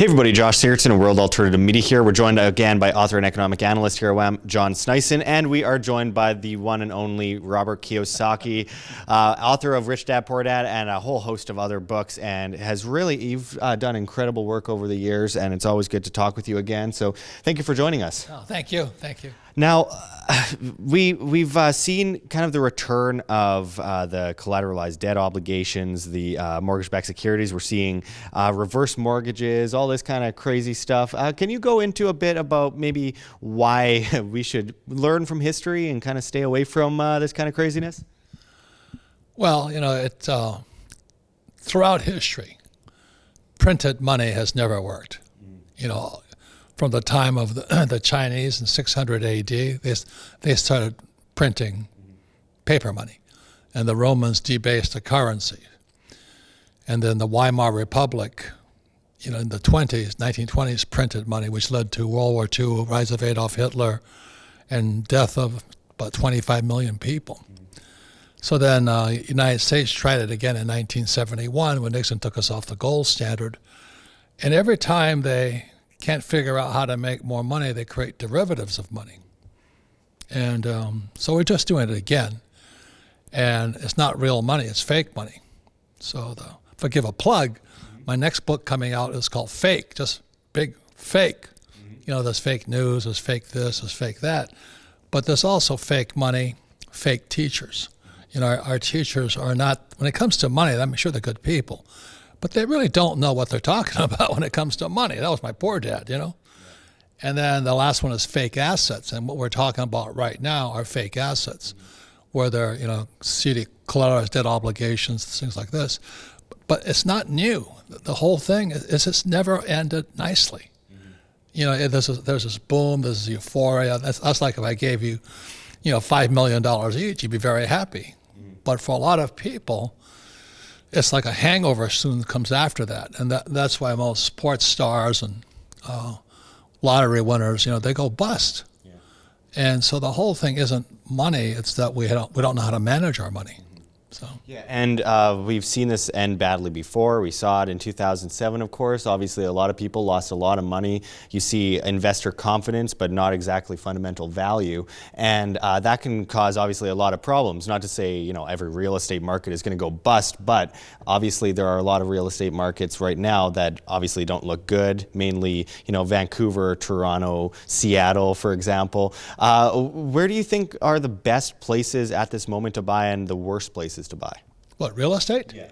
Hey everybody, Josh Sigurdson of World Alternative Media here. We're joined again by author and economic analyst here at WAM, John Sneisen, and we are joined by the one and only Robert Kiyosaki, author of Rich Dad, Poor Dad, and a whole host of other books, and you've done incredible work over the years, and it's always good to talk with you again. So thank you for joining us. Oh, thank you. Thank you. Now, we've seen kind of the return of the collateralized debt obligations, the mortgage-backed securities. We're seeing reverse mortgages, all this kind of crazy stuff. Can you go into a bit about maybe why we should learn from history and kind of stay away from this kind of craziness? Well, throughout history, printed money has never worked. From the time of the Chinese in 600 AD, they started printing paper money, and the Romans debased the currency. And then the Weimar Republic, in the 1920s, printed money, which led to World War II, rise of Adolf Hitler, and death of about 25 million people. So then the United States tried it again in 1971 when Nixon took us off the gold standard. And every time they can't figure out how to make more money, they create derivatives of money. And so we're just doing it again. And it's not real money, it's fake money. So if I give a plug, my next book coming out is called Fake, just big fake. There's fake news, there's fake this, there's fake that. But there's also fake money, fake teachers. Our teachers are not, when it comes to money, I'm sure they're good people, but they really don't know what they're talking about when it comes to money. That was my poor dad, And then the last one is fake assets. And what we're talking about right now are fake assets, where they're, CD collateralized debt obligations, things like this. But it's not new. The whole thing is it's never ended nicely. There's this boom, there's euphoria. That's like if I gave you, $5 million each, you'd be very happy. But for a lot of people, it's like a hangover soon comes after that. And that's why most sports stars and lottery winners, they go bust. Yeah. And so the whole thing isn't money, it's that we don't know how to manage our money. So. Yeah, and we've seen this end badly before. We saw it in 2007, of course. Obviously, a lot of people lost a lot of money. You see investor confidence, but not exactly fundamental value. And that can cause, obviously, a lot of problems. Not to say, every real estate market is going to go bust, but obviously there are a lot of real estate markets right now that obviously don't look good, mainly, Vancouver, Toronto, Seattle, for example. Where do you think are the best places at this moment to buy and the worst places to buy? What, real estate? Yeah.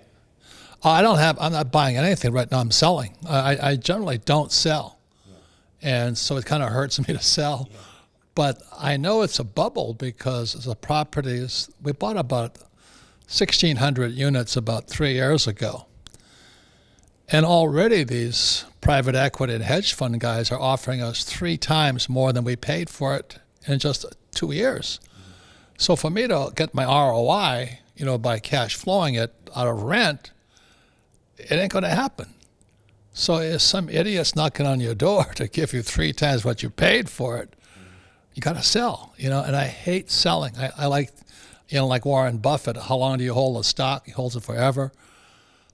I'm not buying anything right now. I'm selling. I generally don't sell. Yeah. And so it kind of hurts me to sell. Yeah. But I know it's a bubble because the properties, we bought about 1,600 units about 3 years ago. And already these private equity and hedge fund guys are offering us 3 times more than we paid for it in just 2 years. Mm-hmm. So for me to get my ROI, by cash flowing it out of rent, it ain't going to happen. So if some idiot's knocking on your door to give you 3 times what you paid for it, you got to sell, and I hate selling. I like, like Warren Buffett, how long do you hold a stock? He holds it forever.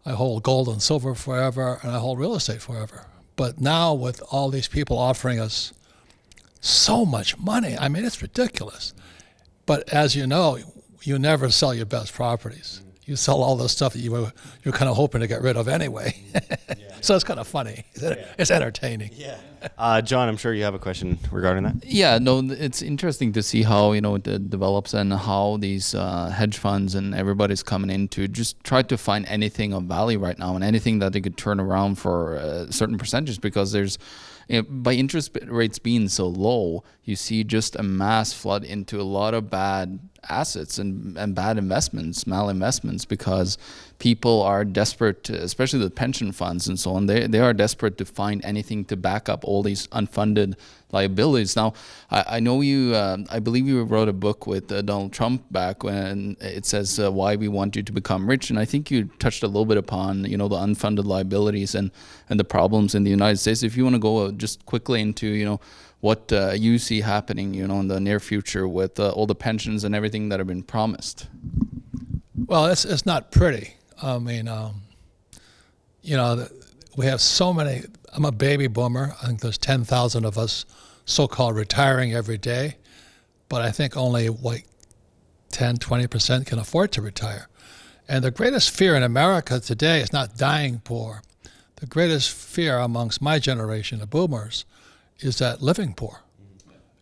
I hold gold and silver forever, and I hold real estate forever. But now with all these people offering us so much money, it's ridiculous. But as you know, you never sell your best properties. You sell all the stuff that you're kind of hoping to get rid of anyway. So it's kind of funny. It's entertaining. Yeah. John, I'm sure you have a question regarding that. Yeah, no, it's interesting to see how it develops and how these hedge funds and everybody's coming in to just try to find anything of value right now and anything that they could turn around for certain percentages, because there's by interest rates being so low, you see just a mass flood into a lot of bad assets and bad investments, malinvestments, because people are desperate, especially the pension funds and so on. They are desperate to find anything to back up all these unfunded liabilities. Now, I know you, I believe you wrote a book with Donald Trump back when it says why we want you to become rich. And I think you touched a little bit upon, the unfunded liabilities and the problems in the United States. If you want to go just quickly into, what you see happening, in the near future with all the pensions and everything that have been promised. Well, it's not pretty. We have so many I'm a baby boomer. I think there's 10,000 of us so-called retiring every day, but I think only like 10, 20% can afford to retire. And the greatest fear in America today is not dying poor. The greatest fear amongst my generation of boomers is that living poor.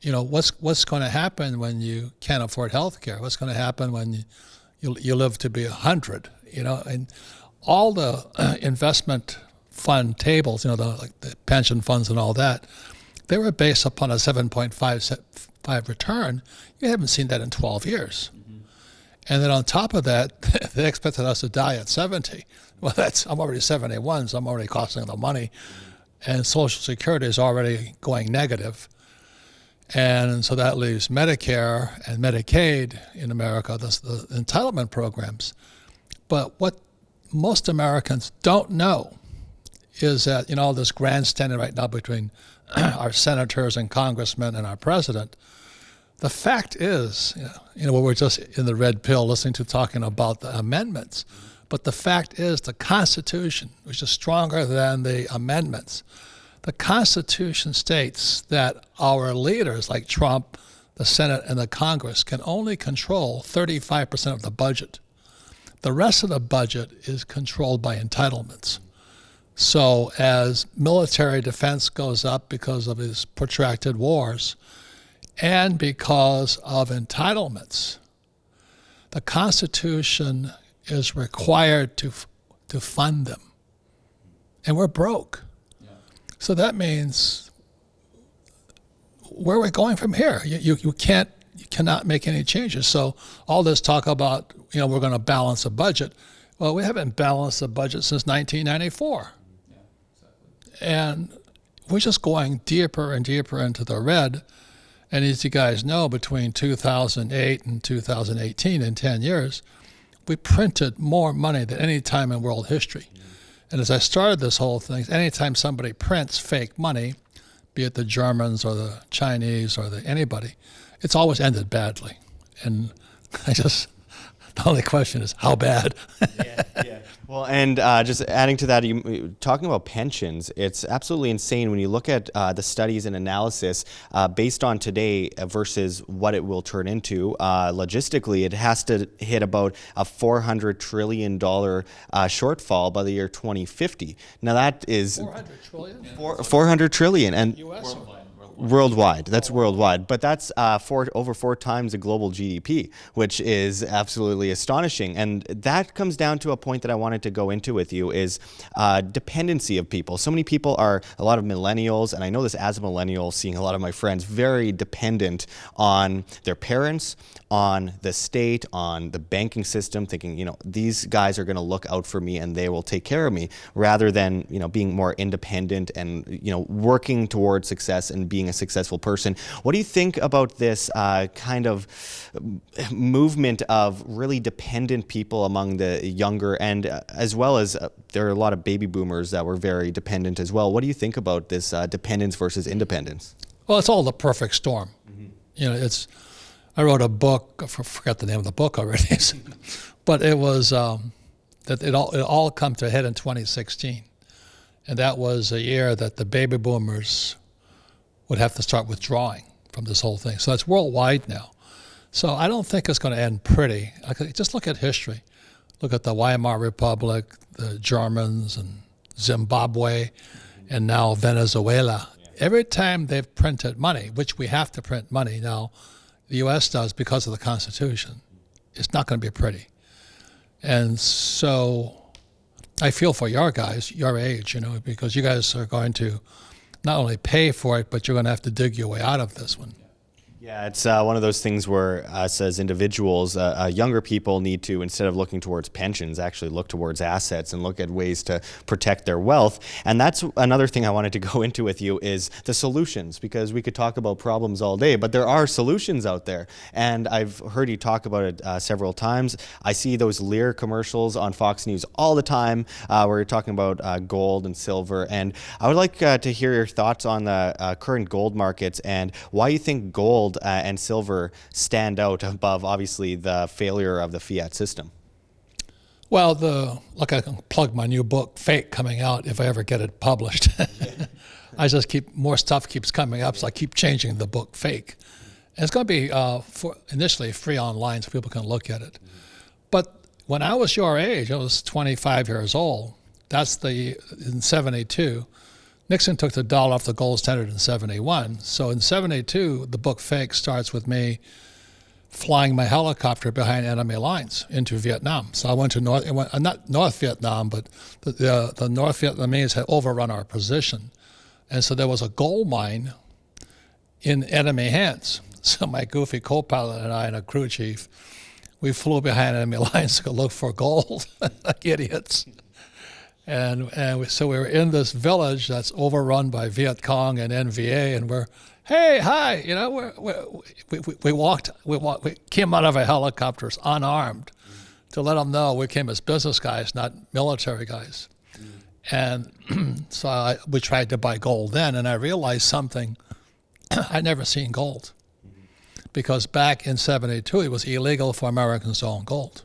You know, what's going to happen when you can't afford health care? What's going to happen when you live to be 100? You know, and all the investment fund tables, you know, like the pension funds and all that, they were based upon a 7.5 return. You haven't seen that in 12 years. And then on top of that, they expected us to die at 70. Well, I'm already 71, so I'm already costing them money. And Social Security is already going negative. And so that leaves Medicare and Medicaid in America, the entitlement programs. But what most Americans don't know is that, you know, this grandstanding right now between our senators and congressmen and our president, the fact is, you know, we're just in the red pill listening to talking about the amendments, but the fact is the Constitution, which is stronger than the amendments, the Constitution states that our leaders like Trump, the Senate, and the Congress can only control 35% of the budget. The rest of the budget is controlled by entitlements. So as military defense goes up because of these protracted wars and because of entitlements, the Constitution is required to fund them. And we're broke. So that means where are we going from here? You cannot make any changes. So all this talk about, you know, we're going to balance a budget. Well, we haven't balanced a budget since 1994. Yeah, exactly. And we're just going deeper and deeper into the red. And as you guys know, between 2008 and 2018, in 10 years, we printed more money than any time in world history. And as I started this whole thing, anytime somebody prints fake money, be it the Germans or the Chinese or anybody, it's always ended badly. And the only question is, how bad? Yeah. Well, and just adding to that, talking about pensions, it's absolutely insane when you look at the studies and analysis based on today versus what it will turn into. Logistically, it has to hit about a $400 trillion shortfall by the year 2050. Now that is 400 trillion? 400 trillion. And US? Worldwide. That's worldwide. But that's over 4 times the global GDP, which is absolutely astonishing. And that comes down to a point that I wanted to go into with you is dependency of people. So many people are, a lot of millennials, and I know this as a millennial, seeing a lot of my friends, very dependent on their parents, on the state, on the banking system, thinking, you know, these guys are going to look out for me and they will take care of me, rather than, you know, being more independent and, you know, working towards success and being a successful person. What do you think about this kind of movement of really dependent people among the younger, and as well as there are a lot of baby boomers that were very dependent as well. What do you think about this dependence versus independence? Well, it's all the perfect storm. Mm-hmm. You know, I wrote a book, I forgot the name of the book already, but it was that it all come to a head in 2016. And that was a year that the baby boomers would have to start withdrawing from this whole thing. So that's worldwide now. So I don't think it's going to end pretty. Just look at history. Look at the Weimar Republic, the Germans, and Zimbabwe, and now Venezuela. Every time they've printed money, which we have to print money now, the U.S. does because of the Constitution, it's not going to be pretty. And so I feel for your guys, your age, you know, because you guys are going to not only pay for it, but you're going to have to dig your way out of this one. Yeah, it's one of those things where us as individuals, younger people need to, instead of looking towards pensions, actually look towards assets and look at ways to protect their wealth. And that's another thing I wanted to go into with you is the solutions, because we could talk about problems all day, but there are solutions out there. And I've heard you talk about it several times. I see those Lear commercials on Fox News all the time where you're talking about gold and silver. And I would like to hear your thoughts on the current gold markets and why you think gold and silver stand out above, obviously, the failure of the fiat system. Well, I can plug my new book, Fake, coming out if I ever get it published. I just more stuff keeps coming up, so I keep changing the book, Fake. And it's going to be initially free online so people can look at it. But when I was your age, I was 25 years old. That's in 72. Nixon took the dollar off the gold standard in 71. So in 72, the book Fake starts with me flying my helicopter behind enemy lines into Vietnam. So I went to not North Vietnam, but the North Vietnamese had overrun our position. And so there was a gold mine in enemy hands. So my goofy co-pilot and I and a crew chief, we flew behind enemy lines to look for gold, like idiots. So we were in this village that's overrun by Viet Cong and NVA, and we're, hey, hi, you know, we came out of our helicopters unarmed to let them know we came as business guys, not military guys. And so we tried to buy gold then, and I realized something. I'd never seen gold, because back in 72, it was illegal for Americans to own gold.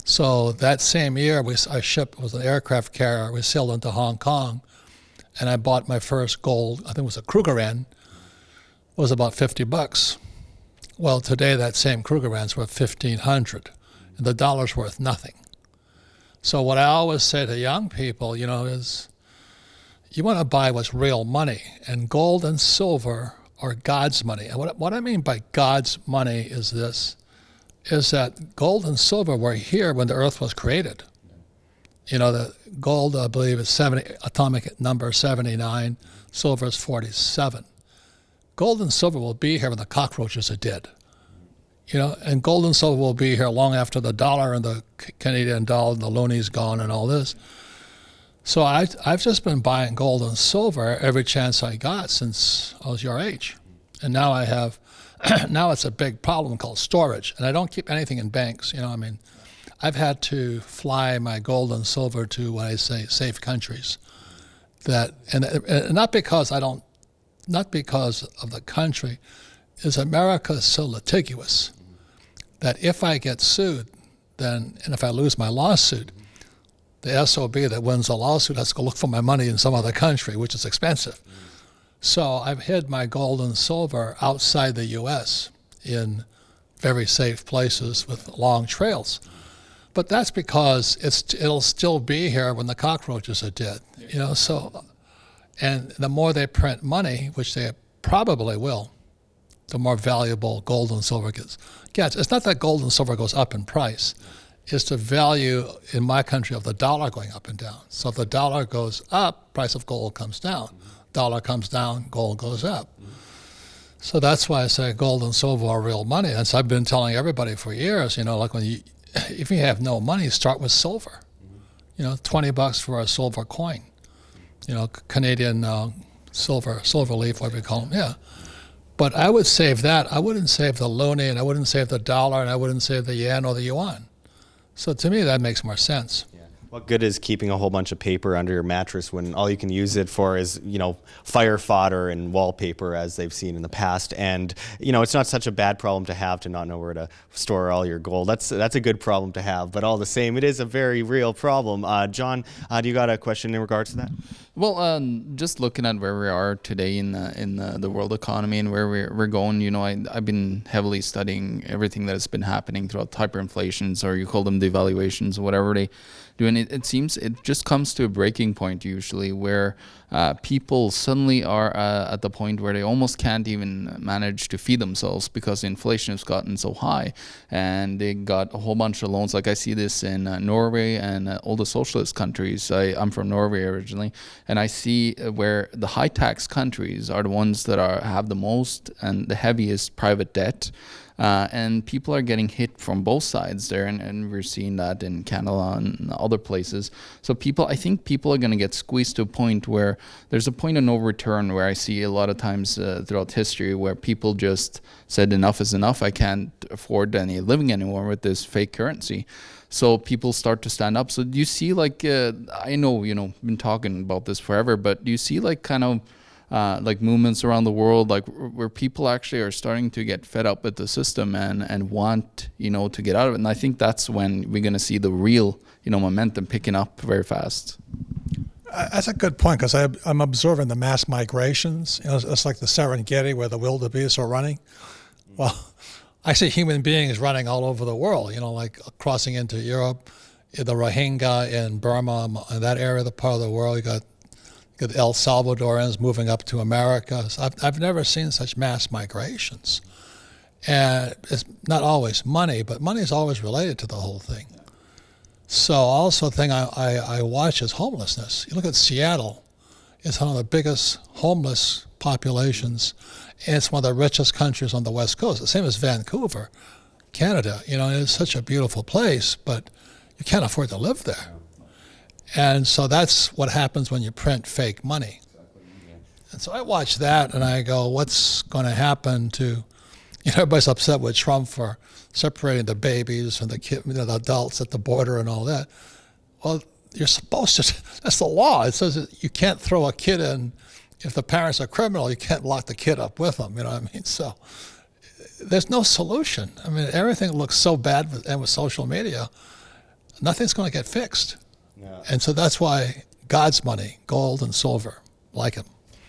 So that same year, our ship was an aircraft carrier. We sailed into Hong Kong, and I bought my first gold. I think it was a Krugerrand. It was about $50. Well, today that same Krugerrand's worth $1,500, and the dollar's worth nothing. So what I always say to young people, you know, is you want to buy what's real money, and gold and silver are God's money. And what I mean by God's money is this. Is that gold and silver were here when the earth was created. You know, the gold, I believe, is atomic number 79, silver is 47. Gold and silver will be here when the cockroaches are dead. You know, and gold and silver will be here long after the dollar and the Canadian dollar and the looney's gone and all this. So I've just been buying gold and silver every chance I got since I was your age. And now I have now it's a big problem called storage, and I don't keep anything in banks. You know, I mean, I've had to fly my gold and silver to what I say safe countries. And not because of the country, is America so litigious that if I get sued, and if I lose my lawsuit, the SOB that wins the lawsuit has to go look for my money in some other country, which is expensive. So I've hid my gold and silver outside the U.S. in very safe places with long trails. But that's because it'll still be here when the cockroaches are dead. You know, so, and the more they print money, which they probably will, the more valuable gold and silver gets. It's not that gold and silver goes up in price. It's the value in my country of the dollar going up and down. So if the dollar goes up, price of gold comes down. Dollar comes down, gold goes up. So that's why I say gold and silver are real money. And so I've been telling everybody for years, you know, like if you have no money, start with silver. You know, $20 for a silver coin. You know, Canadian silver leaf, whatever you call them, yeah. But I would save that. I wouldn't save the loonie, and I wouldn't save the dollar, and I wouldn't save the yen or the yuan. So to me, that makes more sense. What good is keeping a whole bunch of paper under your mattress when all you can use it for is, you know, fire fodder and wallpaper, as they've seen in the past? And, you know, it's not such a bad problem to have to not know where to store all your gold. That's a good problem to have, but all the same, it is a very real problem. John, do you got a question in regards to that? Well, just looking at where we are today in the world economy and where we're going, you know, I've been heavily studying everything that has been happening throughout hyperinflations, or you call them devaluations, or whatever they do. And it seems it just comes to a breaking point usually where people suddenly are at the point where they almost can't even manage to feed themselves because inflation has gotten so high, and they got a whole bunch of loans. Like I see this in Norway and all the socialist countries. I'm from Norway originally, and I see where the high tax countries are the ones that have the most and the heaviest private debt. And people are getting hit from both sides there, and we're seeing that in Canada and other places. So I think people are going to get squeezed to a point where there's a point of no return, where I see a lot of times throughout history where people just said enough is enough. I can't afford any living anymore with this fake currency. So people start to stand up. So do you see, like, I know, you know, been talking about this forever, but do you see like kind of like movements around the world, like where people actually are starting to get fed up with the system and want, to get out of it. And I think that's when we're going to see the real, momentum picking up very fast. That's a good point, because I'm observing the mass migrations. It's like the Serengeti where the wildebeest are running. Well, I see human beings running all over the world, like crossing into Europe, the Rohingya in Burma, in that area, the part of the world. You got El Salvadorans moving up to America. So I've never seen such mass migrations. And it's not always money, but money is always related to the whole thing. So also the thing I watch is homelessness. You look at Seattle, it's one of the biggest homeless populations, and it's one of the richest countries on the West Coast. The same as Vancouver, Canada. It's such a beautiful place, but you can't afford to live there. And so that's what happens when you print fake money. And so I watch that and I go, what's going to happen to, everybody's upset with Trump for separating the babies from the adults at the border and all that. Well, you're supposed to, that's the law. It says that you can't throw a kid in, if the parents are criminal, you can't lock the kid up with them, So there's no solution. Everything looks so bad with social media, nothing's going to get fixed. Yeah. And so that's why God's money, gold and silver, like him.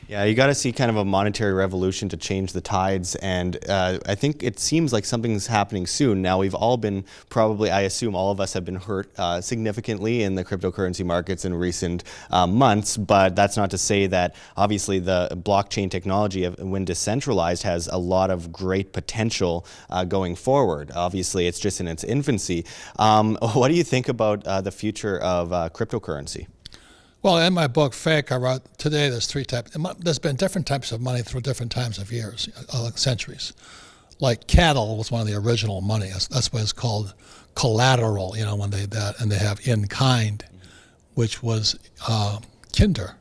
Yeah, you got to see kind of a monetary revolution to change the tides, and I think it seems like something's happening soon. Now, we've all been I assume all of us have been hurt significantly in the cryptocurrency markets in recent months, but that's not to say that obviously the blockchain technology, when decentralized, has a lot of great potential going forward. Obviously, it's just in its infancy. What do you think about the future of cryptocurrency? Well, in my book, Fake, I wrote, today there's three types. There's been different types of money through different times of years, centuries. Like cattle was one of the original money. That's why it's called collateral, when they that, and they have in kind, which was kinder.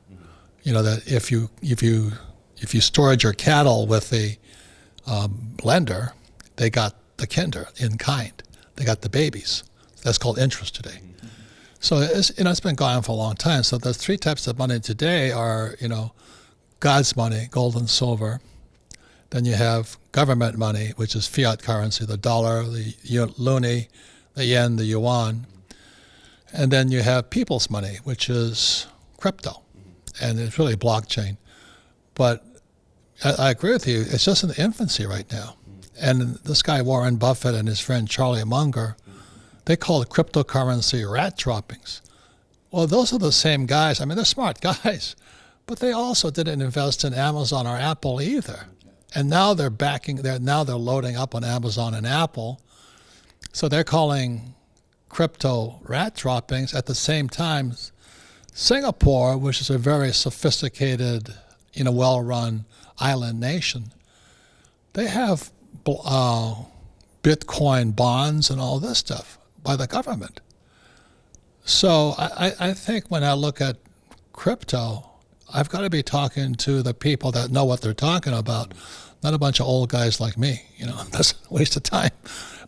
That if you stored your cattle with a lender, they got the kinder, in kind. They got the babies. That's called interest today. So it's been going on for a long time. So the three types of money today are, God's money, gold and silver. Then you have government money, which is fiat currency, the dollar, the loonie, the yen, the yuan. And then you have people's money, which is crypto. And it's really blockchain. But I agree with you. It's just in the infancy right now. And this guy, Warren Buffett, and his friend Charlie Munger, they call it cryptocurrency rat droppings. Well, those are the same guys. They're smart guys, but they also didn't invest in Amazon or Apple either. And now they're loading up on Amazon and Apple. So they're calling crypto rat droppings. At the same time, Singapore, which is a very sophisticated, well-run island nation, they have Bitcoin bonds and all this stuff by the government. So I think when I look at crypto, I've got to be talking to the people that know what they're talking about, not a bunch of old guys like me. That's a waste of time.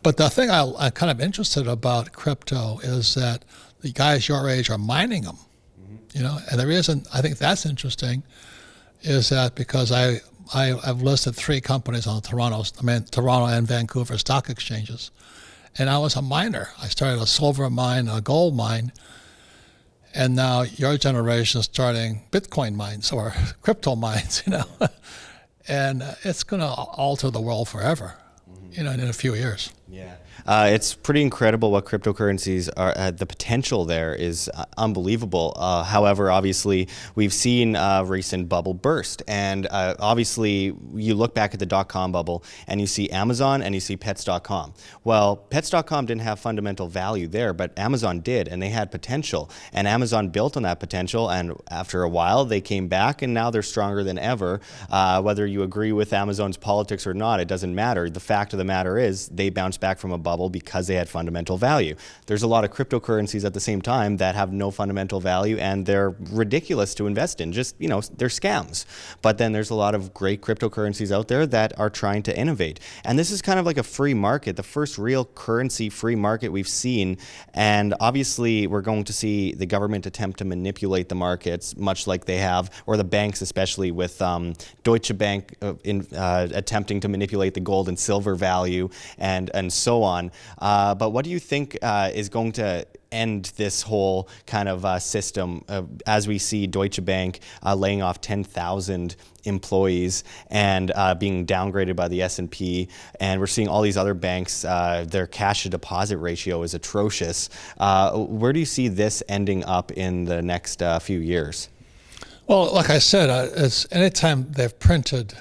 But the thing I'm kind of interested about crypto is that the guys your age are mining them. And the reason I think that's interesting is that because I've listed 3 companies on Toronto and Vancouver stock exchanges. And I was a miner. I started a silver mine, a gold mine, and now your generation is starting Bitcoin mines or crypto mines, and it's going to alter the world forever, in a few years. Yeah. It's pretty incredible what cryptocurrencies are. The potential there is unbelievable. However, obviously, we've seen a recent bubble burst. And obviously, you look back at the .com bubble and you see Amazon and you see Pets.com. Well, Pets.com didn't have fundamental value there, but Amazon did, and they had potential. And Amazon built on that potential, and after a while, they came back, and now they're stronger than ever. Whether you agree with Amazon's politics or not, it doesn't matter. The fact of of the matter is they bounced back from a bubble because they had fundamental value. There's a lot of cryptocurrencies at the same time that have no fundamental value and they're ridiculous to invest in. Just, you know, they're scams. But then there's a lot of great cryptocurrencies out there that are trying to innovate. And this is kind of like a free market, the first real currency free market we've seen. And obviously we're going to see the government attempt to manipulate the markets, much like they have, or the banks, especially with Deutsche Bank attempting to manipulate the gold and silver value and so on. But what do you think is going to end this whole kind of system as we see Deutsche Bank laying off 10,000 employees and being downgraded by the S&P, and we're seeing all these other banks, their cash to deposit ratio is atrocious. Where do you see this ending up in the next few years? Well, like I said, it's anytime they've printed,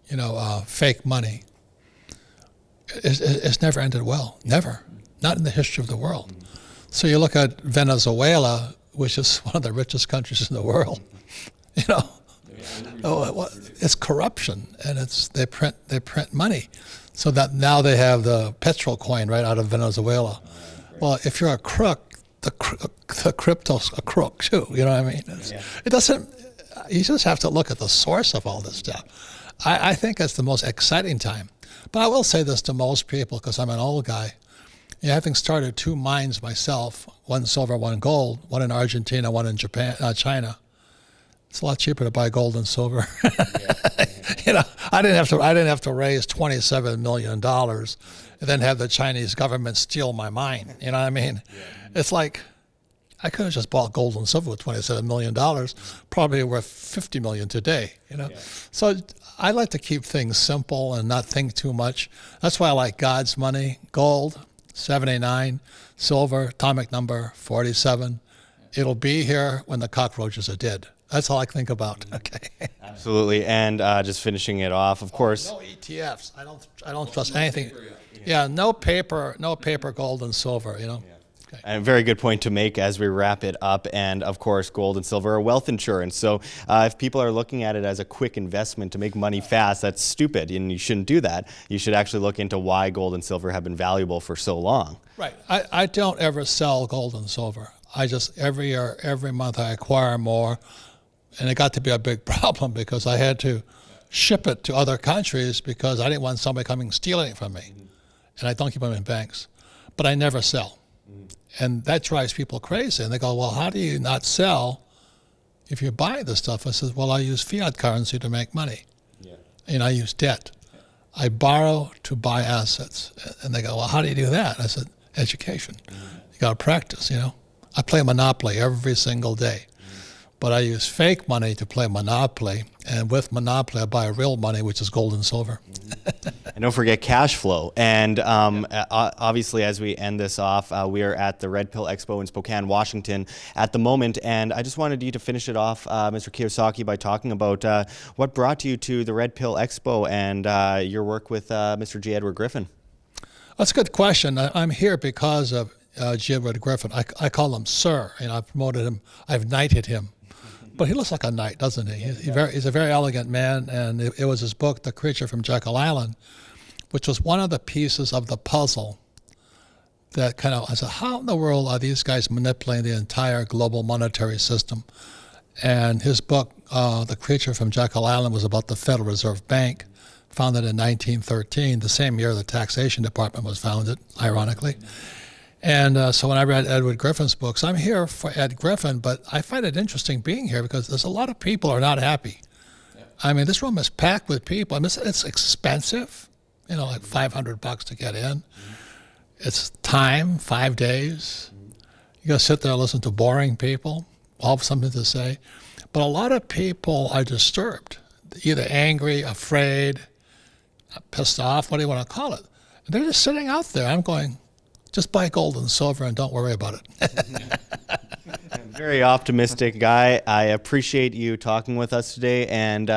you know, fake money, it's never ended well. Never. Not in the history of the world. So you look at Venezuela, which is one of the richest countries in the world. You know, it's corruption, and they print money, so that now they have the petrol coin right out of Venezuela. Well, if you're a crook, the crypto's a crook too. You know what I mean? It doesn't. You just have to look at the source of all this stuff. I think it's the most exciting time. But I will say this to most people, because I'm an old guy. You know, having started 2 mines myself, one silver, one gold, one in Argentina, one in China. It's a lot cheaper to buy gold and silver. You know, I didn't have to raise $27 million and then have the Chinese government steal my mine. You know what I mean? It's like, I could have just bought gold and silver with $27 million, probably worth $50 million today, you know? So I like to keep things simple and not think too much. That's why I like God's money, gold, 79, silver, atomic number, 47. It'll be here when the cockroaches are dead. That's all I think about. Okay. Absolutely. And just finishing it off, of course. No ETFs. I don't trust anything. Yeah, no paper, gold and silver, you know. Okay. And a very good point to make as we wrap it up. And of course, gold and silver are wealth insurance. So if people are looking at it as a quick investment to make money fast, that's stupid, and you shouldn't do that. You should actually look into why gold and silver have been valuable for so long. Right. I don't ever sell gold and silver. I just, every year, every month, I acquire more. And it got to be a big problem because I had to ship it to other countries because I didn't want somebody coming stealing it from me. And I don't keep them in banks. But I never sell. And that drives people crazy. And they go, well, how do you not sell if you buy this stuff? I said, well, I use fiat currency to make money. And I use debt. I borrow to buy assets. And they go, well, how do you do that? I said, education. You got to practice, you know. I play Monopoly every single day. But I use fake money to play Monopoly, and with Monopoly, I buy real money, which is gold and silver. And don't forget cash flow. And obviously, as we end this off, we are at the Red Pill Expo in Spokane, Washington at the moment. And I just wanted you to finish it off, Mr. Kiyosaki, by talking about what brought you to the Red Pill Expo and your work with Mr. G. Edward Griffin. That's a good question. I'm here because of G. Edward Griffin. I call him Sir, and I've promoted him. I've knighted him. But he looks like a knight, doesn't he? He's a very elegant man, and it was his book, The Creature from Jekyll Island, which was one of the pieces of the puzzle that kind of, I said, how in the world are these guys manipulating the entire global monetary system? And his book, The Creature from Jekyll Island, was about the Federal Reserve Bank, founded in 1913, the same year the Taxation Department was founded, ironically. And so when I read Edward Griffin's books, I'm here for Ed Griffin, but I find it interesting being here because there's a lot of people who are not happy. I mean, this room is packed with people. I mean, it's expensive, you know, like $500 to get in. It's time, 5 days. You got to sit there and listen to boring people, all have something to say. But a lot of people are disturbed, either angry, afraid, pissed off, what do you want to call it? And they're just sitting out there. I'm going, just buy gold and silver and don't worry about it. Very optimistic guy. I appreciate you talking with us today, and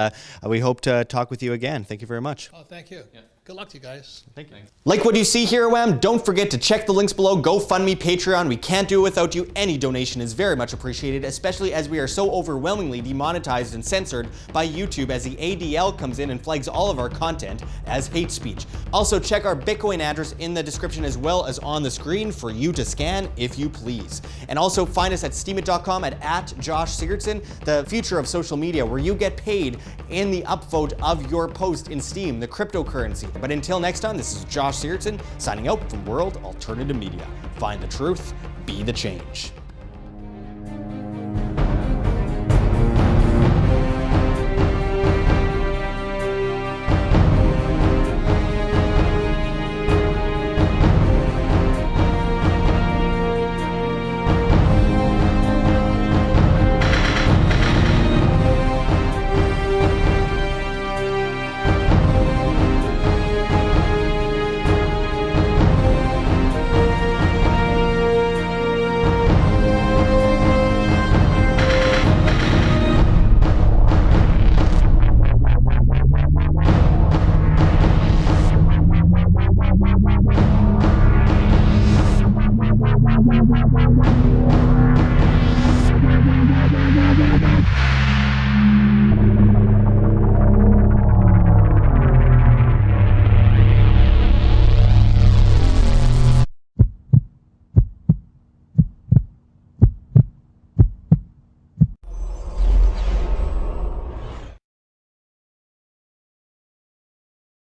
we hope to talk with you again. Thank you very much. Oh, thank you. Yeah. Good luck to you guys. Thank you. Like what you see here, OUM, don't forget to check the links below. GoFundMe, Patreon. We can't do it without you. Any donation is very much appreciated, especially as we are so overwhelmingly demonetized and censored by YouTube as the ADL comes in and flags all of our content as hate speech. Also, check our Bitcoin address in the description as well as on the screen for you to scan if you please. And also find us at steemit.com at Josh Sigurdson, the future of social media, where you get paid in the upvote of your post in Steem, the cryptocurrency. But until next time, this is Josh Sigurdson signing out from World Alternative Media. Find the truth, be the change. Wow.